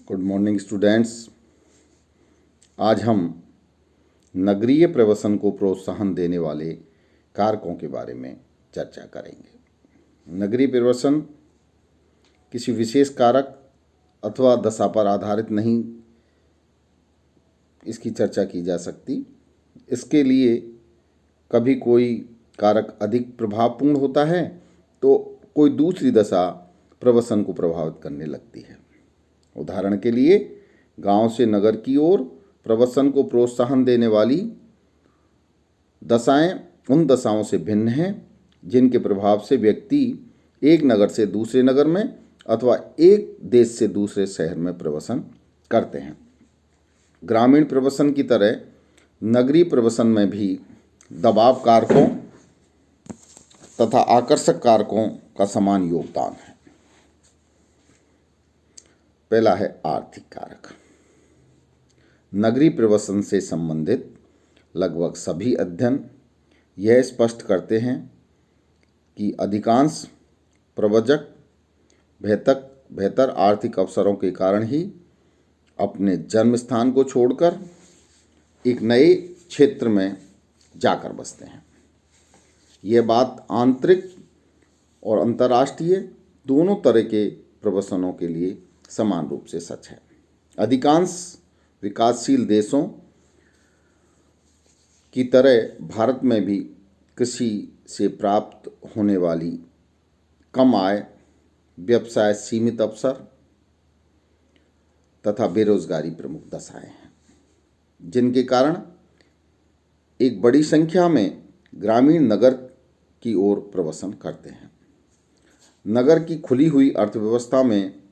Good morning students. आज हम नगरीय प्रवसन को प्रोत्साहन देने वाले कारकों के बारे में चर्चा करेंगे। नगरीय प्रवसन किसी विशेष कारक अथवा दशा पर आधारित नहीं इसकी चर्चा की जा सकती। इसके लिए कभी कोई कारक अधिक प्रभावपूर्ण होता है तो कोई दूसरी दशा प्रवसन को प्रभावित करने लगती है। उदाहरण के लिए गांव से नगर की ओर प्रवसन को प्रोत्साहन देने वाली दशाएं उन दशाओं से भिन्न हैं जिनके प्रभाव से व्यक्ति एक नगर से दूसरे नगर में अथवा एक देश से दूसरे शहर में प्रवसन करते हैं। ग्रामीण प्रवसन की तरह नगरीय प्रवसन में भी दबाव कारकों तथा आकर्षक कारकों का समान योगदान है। पहला है आर्थिक कारक। नगरीय प्रवसन से संबंधित लगभग सभी अध्ययन यह स्पष्ट करते हैं कि अधिकांश प्रव्रजक बेहतर आर्थिक अवसरों के कारण ही अपने जन्म स्थान को छोड़कर एक नए क्षेत्र में जाकर बसते हैं। यह बात आंतरिक और अंतर्राष्ट्रीय दोनों तरह के प्रवसनों के लिए समान रूप से सच है। अधिकांश विकासशील देशों की तरह भारत में भी कृषि से प्राप्त होने वाली कम आय, व्यवसाय सीमित अवसर तथा बेरोजगारी प्रमुख दशाएं हैं, जिनके कारण एक बड़ी संख्या में ग्रामीण नगर की ओर प्रवसन करते हैं। नगर की खुली हुई अर्थव्यवस्था में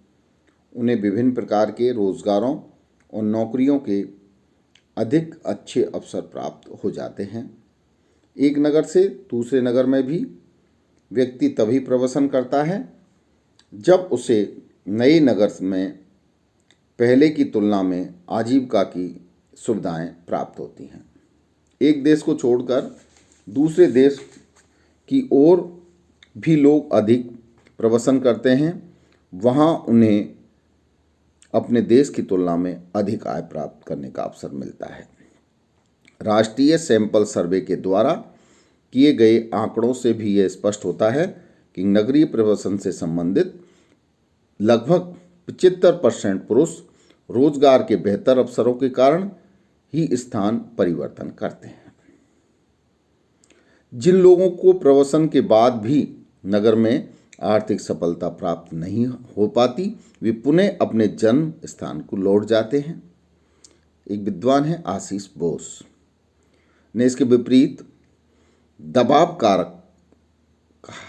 उन्हें विभिन्न प्रकार के रोजगारों और नौकरियों के अधिक अच्छे अवसर प्राप्त हो जाते हैं। एक नगर से दूसरे नगर में भी व्यक्ति तभी प्रवसन करता है जब उसे नए नगर में पहले की तुलना में आजीविका की सुविधाएं प्राप्त होती हैं। एक देश को छोड़कर दूसरे देश की ओर भी लोग अधिक प्रवसन करते हैं। वहाँ उन्हें अपने देश की तुलना में अधिक आय प्राप्त करने का अवसर मिलता है। राष्ट्रीय सैंपल सर्वे के द्वारा किए गए आंकड़ों से भी यह स्पष्ट होता है कि नगरीय प्रवसन से संबंधित लगभग 75% पुरुष रोजगार के बेहतर अवसरों के कारण ही स्थान परिवर्तन करते हैं। जिन लोगों को प्रवसन के बाद भी नगर में आर्थिक सफलता प्राप्त नहीं हो पाती, वे पुनः अपने जन्म स्थान को लौट जाते हैं। एक विद्वान है आशीष बोस ने इसके विपरीत दबाव कारक कहा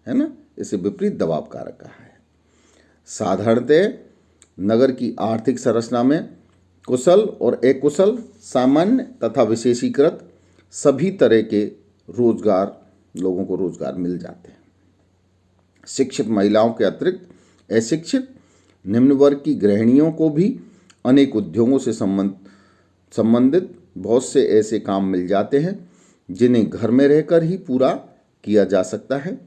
है ना, इसे विपरीत दबाव कारक कहा है। साधारणतः नगर की आर्थिक संरचना में कुशल और अकुशल, सामान्य तथा विशेषीकृत सभी तरह के लोगों को रोजगार मिल जाते हैं। शिक्षित महिलाओं के अतिरिक्त अशिक्षित निम्न वर्ग की गृहिणियों को भी अनेक उद्योगों से संबंधित बहुत से ऐसे काम मिल जाते हैं जिन्हें घर में रहकर ही पूरा किया जा सकता है।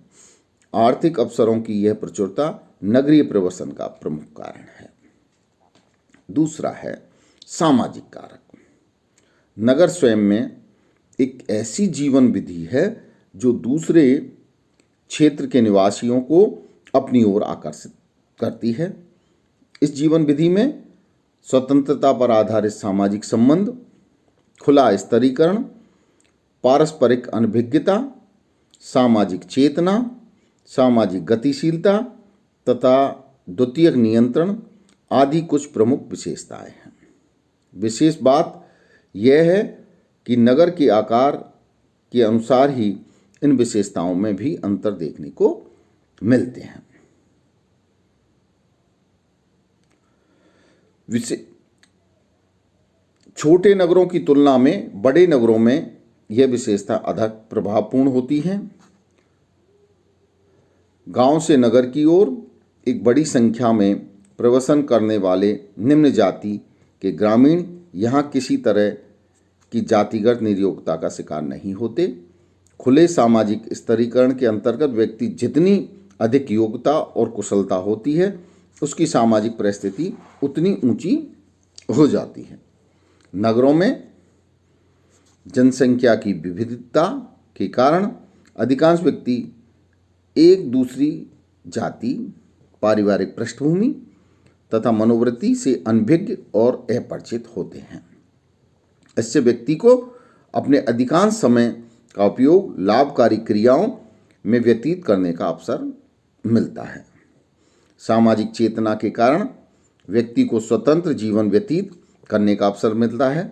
आर्थिक अवसरों की यह प्रचुरता नगरीय प्रवसन का प्रमुख कारण है। दूसरा है सामाजिक कारक। नगर स्वयं में एक ऐसी जीवन विधि है जो दूसरे क्षेत्र के निवासियों को अपनी ओर आकर्षित करती है। इस जीवन विधि में स्वतंत्रता पर आधारित सामाजिक संबंध, खुला स्तरीकरण, पारस्परिक अनभिज्ञता, सामाजिक चेतना, सामाजिक गतिशीलता तथा द्वितीयक नियंत्रण आदि कुछ प्रमुख विशेषताएं हैं। विशेष बात यह है कि नगर के आकार के अनुसार ही इन विशेषताओं में भी अंतर देखने को मिलते हैं। छोटे नगरों की तुलना में बड़े नगरों में यह विशेषता अधिक प्रभावपूर्ण होती है। गांव से नगर की ओर एक बड़ी संख्या में प्रवसन करने वाले निम्न जाति के ग्रामीण यहाँ किसी तरह की जातिगत निर्योग्यता का शिकार नहीं होते। खुले सामाजिक स्तरीकरण के अंतर्गत व्यक्ति जितनी अधिक योग्यता और कुशलता होती है उसकी सामाजिक परिस्थिति उतनी ऊंची हो जाती है। नगरों में जनसंख्या की विविधता के कारण अधिकांश व्यक्ति एक दूसरी जाति, पारिवारिक पृष्ठभूमि तथा मनोवृत्ति से अनभिज्ञ और अपरिचित होते हैं। इससे व्यक्ति को अपने अधिकांश समय का उपयोग लाभकारी क्रियाओं में व्यतीत करने का अवसर मिलता है। सामाजिक चेतना के कारण व्यक्ति को स्वतंत्र जीवन व्यतीत करने का अवसर मिलता है।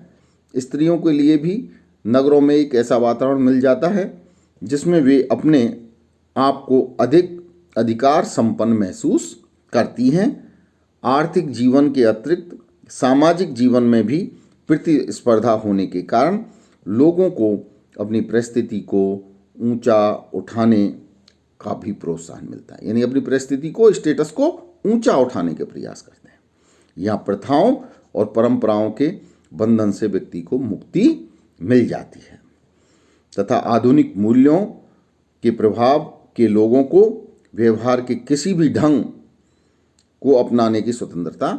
स्त्रियों के लिए भी नगरों में एक ऐसा वातावरण मिल जाता है जिसमें वे अपने आप को अधिक अधिकार संपन्न महसूस करती हैं। आर्थिक जीवन के अतिरिक्त सामाजिक जीवन में भी प्रतिस्पर्धा होने के कारण लोगों को अपनी परिस्थिति को ऊंचा उठाने का भी प्रोत्साहन मिलता है, यानी अपनी परिस्थिति को, स्टेटस को ऊंचा उठाने के प्रयास करते हैं। यहाँ प्रथाओं और परंपराओं के बंधन से व्यक्ति को मुक्ति मिल जाती है तथा आधुनिक मूल्यों के प्रभाव के लोगों को व्यवहार के किसी भी ढंग को अपनाने की स्वतंत्रता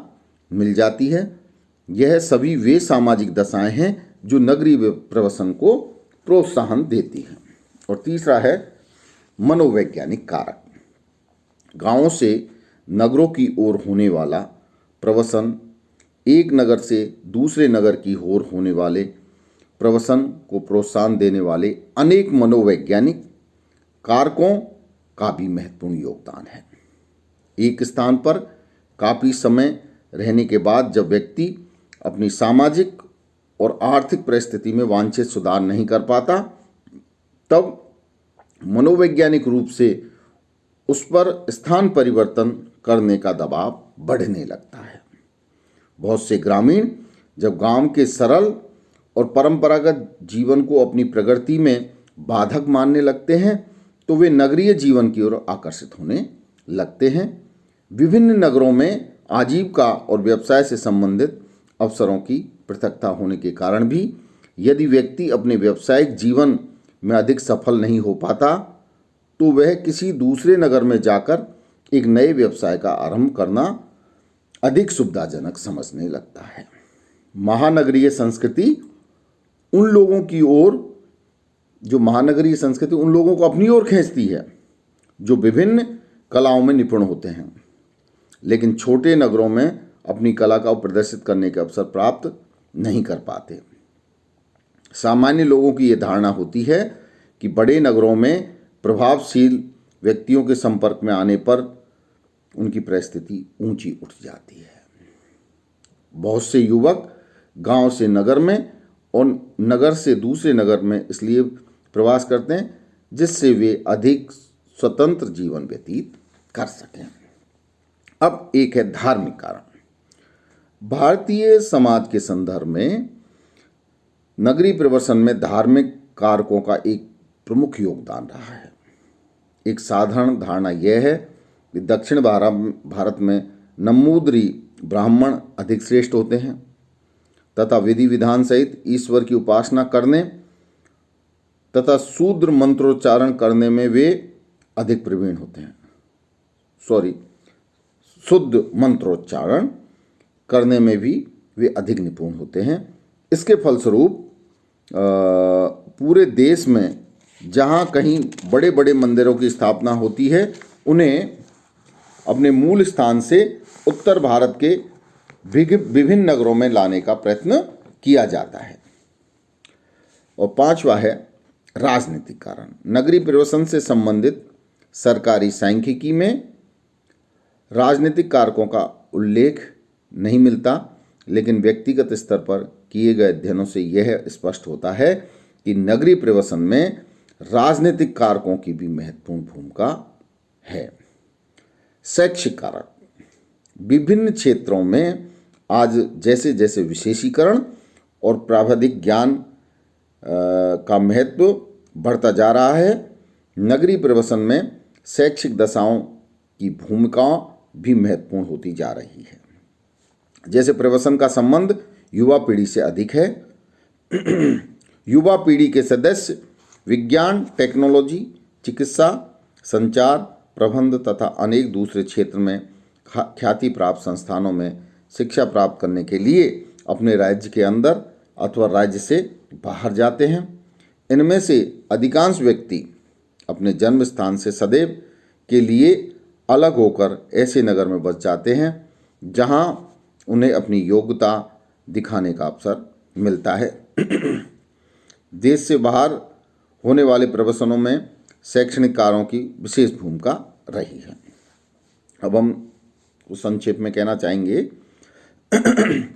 मिल जाती है। यह सभी वे सामाजिक दशाएं हैं जो नगरीय प्रवसन को प्रोत्साहन देती हैं। और तीसरा है मनोवैज्ञानिक कारक। गांवों से नगरों की ओर होने वाला प्रवसन, एक नगर से दूसरे नगर की ओर होने वाले प्रवसन को प्रोत्साहन देने वाले अनेक मनोवैज्ञानिक कारकों का भी महत्वपूर्ण योगदान है। एक स्थान पर काफ़ी समय रहने के बाद जब व्यक्ति अपनी सामाजिक और आर्थिक परिस्थिति में वांछित सुधार नहीं कर पाता, तब मनोवैज्ञानिक रूप से उस पर स्थान परिवर्तन करने का दबाव बढ़ने लगता है। बहुत से ग्रामीण जब गांव के सरल और परंपरागत जीवन को अपनी प्रगति में बाधक मानने लगते हैं तो वे नगरीय जीवन की ओर आकर्षित होने लगते हैं। विभिन्न नगरों में आजीविका और व्यवसाय से संबंधित अवसरों की पृथकता होने के कारण भी यदि व्यक्ति अपने व्यावसायिक जीवन में अधिक सफल नहीं हो पाता तो वह किसी दूसरे नगर में जाकर एक नए व्यवसाय का आरंभ करना अधिक सुविधाजनक समझने लगता है। महानगरीय संस्कृति उन लोगों की ओर उन लोगों को अपनी ओर खींचती है जो विभिन्न कलाओं में निपुण होते हैं, लेकिन छोटे नगरों में अपनी कला का प्रदर्शित करने के अवसर प्राप्त नहीं कर पाते। सामान्य लोगों की यह धारणा होती है कि बड़े नगरों में प्रभावशील व्यक्तियों के संपर्क में आने पर उनकी परिस्थिति ऊंची उठ जाती है। बहुत से युवक गांव से नगर में और नगर से दूसरे नगर में इसलिए प्रवास करते हैं जिससे वे अधिक स्वतंत्र जीवन व्यतीत कर सकें। अब एक है धार्मिक कारण। भारतीय समाज के संदर्भ में नगरीय प्रवसन में धार्मिक कारकों का एक प्रमुख योगदान रहा है। एक साधारण धारणा यह है कि दक्षिण भारत में नम्बूदरी ब्राह्मण अधिक श्रेष्ठ होते हैं तथा विधि विधान सहित ईश्वर की उपासना करने तथा शूद्र मंत्रोच्चारण करने में वे अधिक प्रवीण होते हैं। शुद्ध मंत्रोच्चारण करने में भी वे अधिक निपुण होते हैं। इसके फलस्वरूप पूरे देश में जहाँ कहीं बड़े बड़े मंदिरों की स्थापना होती है उन्हें अपने मूल स्थान से उत्तर भारत के विभिन्न नगरों में लाने का प्रयत्न किया जाता है। और पांचवा है राजनीतिक कारण। नगरीय प्रवसन से संबंधित सरकारी सांख्यिकी में राजनीतिक कारकों का उल्लेख नहीं मिलता, लेकिन व्यक्तिगत स्तर पर किए गए अध्ययनों से यह स्पष्ट होता है कि नगरीय प्रवसन में राजनीतिक कारकों की भी महत्वपूर्ण भूमिका है। शैक्षिक कारक। विभिन्न क्षेत्रों में आज जैसे जैसे विशेषीकरण और प्राविधिक ज्ञान का महत्व बढ़ता जा रहा है, नगरीय प्रवसन में शैक्षिक दशाओं की भूमिका भी महत्वपूर्ण होती जा रही है। जैसे प्रवसन का संबंध युवा पीढ़ी से अधिक है। युवा पीढ़ी के सदस्य विज्ञान, टेक्नोलॉजी, चिकित्सा, संचार, प्रबंध तथा अनेक दूसरे क्षेत्र में ख्याति प्राप्त संस्थानों में शिक्षा प्राप्त करने के लिए अपने राज्य के अंदर अथवा राज्य से बाहर जाते हैं। इनमें से अधिकांश व्यक्ति अपने जन्म स्थान से सदैव के लिए अलग होकर ऐसे नगर में बस जाते हैं जहां उन्हें अपनी योग्यता दिखाने का अवसर मिलता है। देश से बाहर होने वाले प्रवसनों में शैक्षणिक कार्यों की विशेष भूमिका रही है। अब हम संक्षेप में कहना चाहेंगे,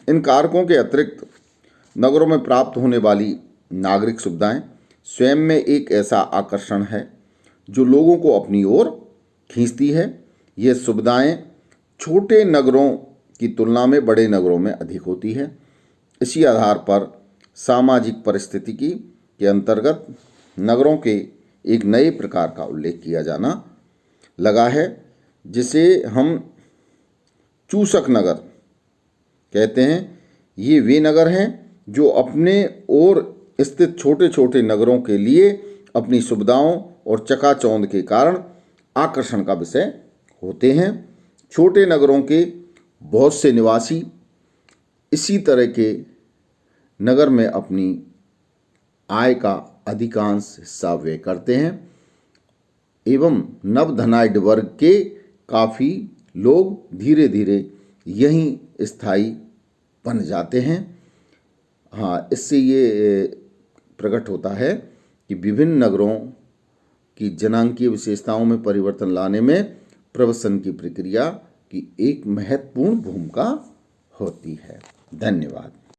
इन कारकों के अतिरिक्त नगरों में प्राप्त होने वाली नागरिक सुविधाएं स्वयं में एक ऐसा आकर्षण है जो लोगों को अपनी ओर खींचती है। ये सुविधाएं छोटे नगरों की तुलना में बड़े नगरों में अधिक होती है। इसी आधार पर सामाजिक परिस्थितिकी के अंतर्गत नगरों के एक नए प्रकार का उल्लेख किया जाना लगा है, जिसे हम चूसक नगर कहते हैं। ये वे नगर हैं जो अपने ओर स्थित छोटे छोटे नगरों के लिए अपनी सुविधाओं और चकाचौंध के कारण आकर्षण का विषय होते हैं। छोटे नगरों के बहुत से निवासी इसी तरह के नगर में अपनी आय का अधिकांश हिस्सा व्यय करते हैं एवं नवधनाढ़ वर्ग के काफ़ी लोग धीरे धीरे यहीं स्थायी बन जाते हैं। हाँ, इससे ये प्रकट होता है कि विभिन्न नगरों की जनांकीय विशेषताओं में परिवर्तन लाने में प्रवसन की प्रक्रिया की एक महत्वपूर्ण भूमिका होती है। धन्यवाद।